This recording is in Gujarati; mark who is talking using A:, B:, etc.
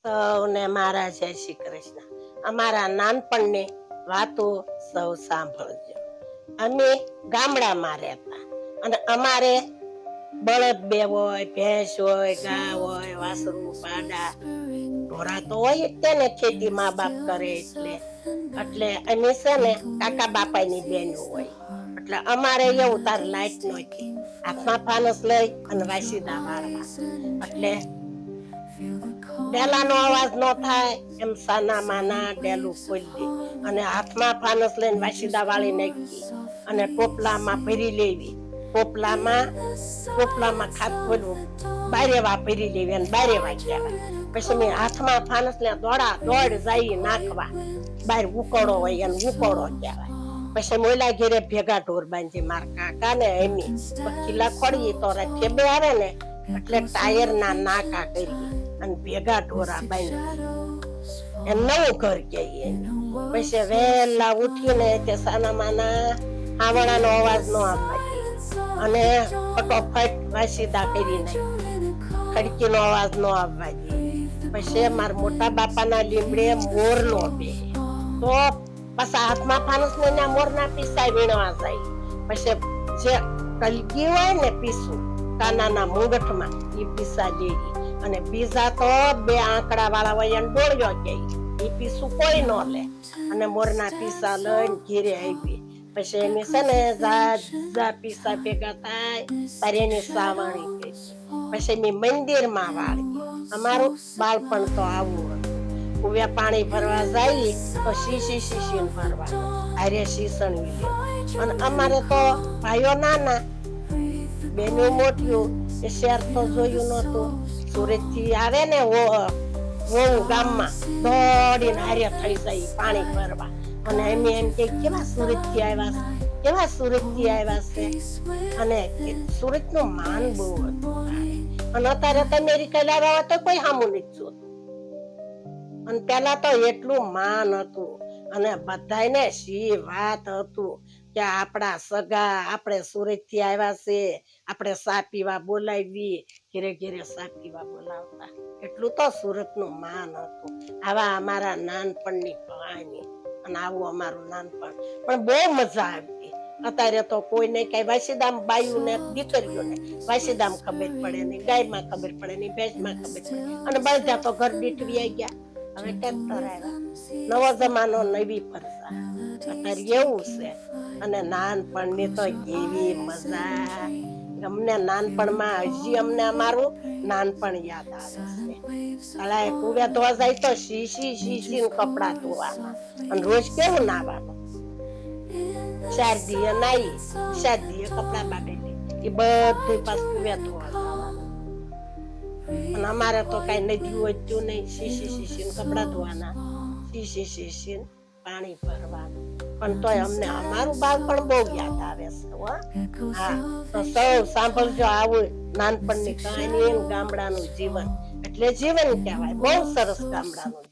A: સૌને મારા જય શ્રી કૃષ્ણ. અમારા નાનપણની વાતો સૌ સાંભળજો. અમે ગામડામાં રહેતા અને અમારે બળદ બે હોય, ભેંસ હોય, ગા હોય, વાસરું, પાડા, ઢોરા તો હોય જ તેને ખેતી મા બાપ કરે એટલે અમે છે ને કાકા બાપાની બેનો હોય એટલે અમારે એવું તાર લાઈટ નહોતી, હાથમાં ફાનસ લઈ અને વાસીદા વાળવા એટલે ડેલાનો અવાજ ન થાય એમ સાના માના ડેલું ખોલી અને હાથમાં ફાનસ લઈને વાસીદા વાળી નાખી અને ટોપલામાં ભરી લેવી. ટોપલામાં ખાત ખોલવું, બારેવા ભરી લેવી અને બારેવા કહેવાય. પછી મેં હાથમાં ફાનસ ને દોડ જાય નાખવા, બાર ઉકળો હોય અને ઉકળો કહેવાય. પછી મોલા ઘેરે ભેગા ઢોર બાંધી માર કાકા ને એમી ખીલા ખોડીએ તો ઠેબે આવે ને એટલે ટાયર ના નાકા કરીએ અને ભેગા ઢોરા બાંધી એમ નવું ઘર કહીએ. પછી વહેલા ઉઠીને તે સાના માના આવણાનો અવાજ ન આપવા અને ફટોફટ વાસીદા કરી નાખી, ખડકીનો અવાજ ન આવવા દે. પછી મારા મોટા બાપાના લીમડે મોર નો બે તો પાછા હાથમાં ફાનસ ને મોરના પીસા વીણવા જાય. પછી જે કલગી હોય ને પીસું કાનાના મુંગઠમાં એ પીસા લેવી અને બીજા તો બે આંકડા વાળા હોય એને ડોળ્યો કે એ પીસું કોઈ ન લે અને મોરના પીસા લઈને ઘેરે આવી. પછી એમ છે ને જા પીસા ભેગા થાય તારે એની સાવણી કરી. પછી મેં મંદિરમાં વાળી. અમારું બાળપણ તો આવું હતું. કુવે પાણી ભરવા જાય તો શીશી ભરવા આરે શીસણવી લે. અને અમારે તો ભાઈઓ નાના બેનું મોટ્યું એ શહેર તો જોયું નતું. સુરત થી આવે ને ગામમાં દોડીને હારે થઈ જાય પાણી ભરવા અને એમ કે કેવા સુરત થી આવ્યા છે અને સુરત નું માન બહુ હતું. અને અત્યારે તો અમેરિકા લાવ્યા હોય તો કોઈ સામું નથી જોતું. અને પેલા તો એટલું માન હતું અને બધાને શી વાત હતું કે આપણા સગા આપણે સુરત થી આવ્યા છે, આપણે સા પીવા બોલાવી, ઘેરે ઘેરે સા પીવા બોલાવતા. એટલું તો સુરત નું માન હતું. આવા અમારા નાનપણની કહાની અને આવું અમારું નાનપણ. પણ બહુ મજા આવી. અત્યારે તો કોઈને કઈ વાસીદામ બાયું ને દીકરીઓને વાસીદામ ખબર પડે નહીં, ગાયમાં ખબર પડે નહીં, ભેંસમાં ખબર પડે અને બધા તો ઘર દીઠવી આવી ગયા. હવે ટ્રેક્ટર આવ્યા, નવો જમાનો નવી પરસા. અત્યારે એવું છે. અને નાનપણની તો કેવી મજા. અમને નાનપણમાં હજી અમને અમારું નાનપણ યાદ આવે છે. કુવે ધોવા જાય તો શીશી કપડા ધોવાના અને રોજ કેવું નાવાનું. 4 દીએ નાઈ 7 દીએ કપડા બાંધેલી એ બધું પાછું કુવે ધોવા જવાનું. અને અમારે તો કઈ નદી હોતું નહીં. શીશી કપડા ધોવાના, શીશી પાણી ભરવાનું. પણ તોય અમને અમારું બાળપણ બહુ યાદ આવે છે. હા, તો સૌ સાંભળજો આવું નાનપણની કહાની. ગામડાનું જીવન એટલે જીવન કહેવાય. બહુ સરસ ગામડાનું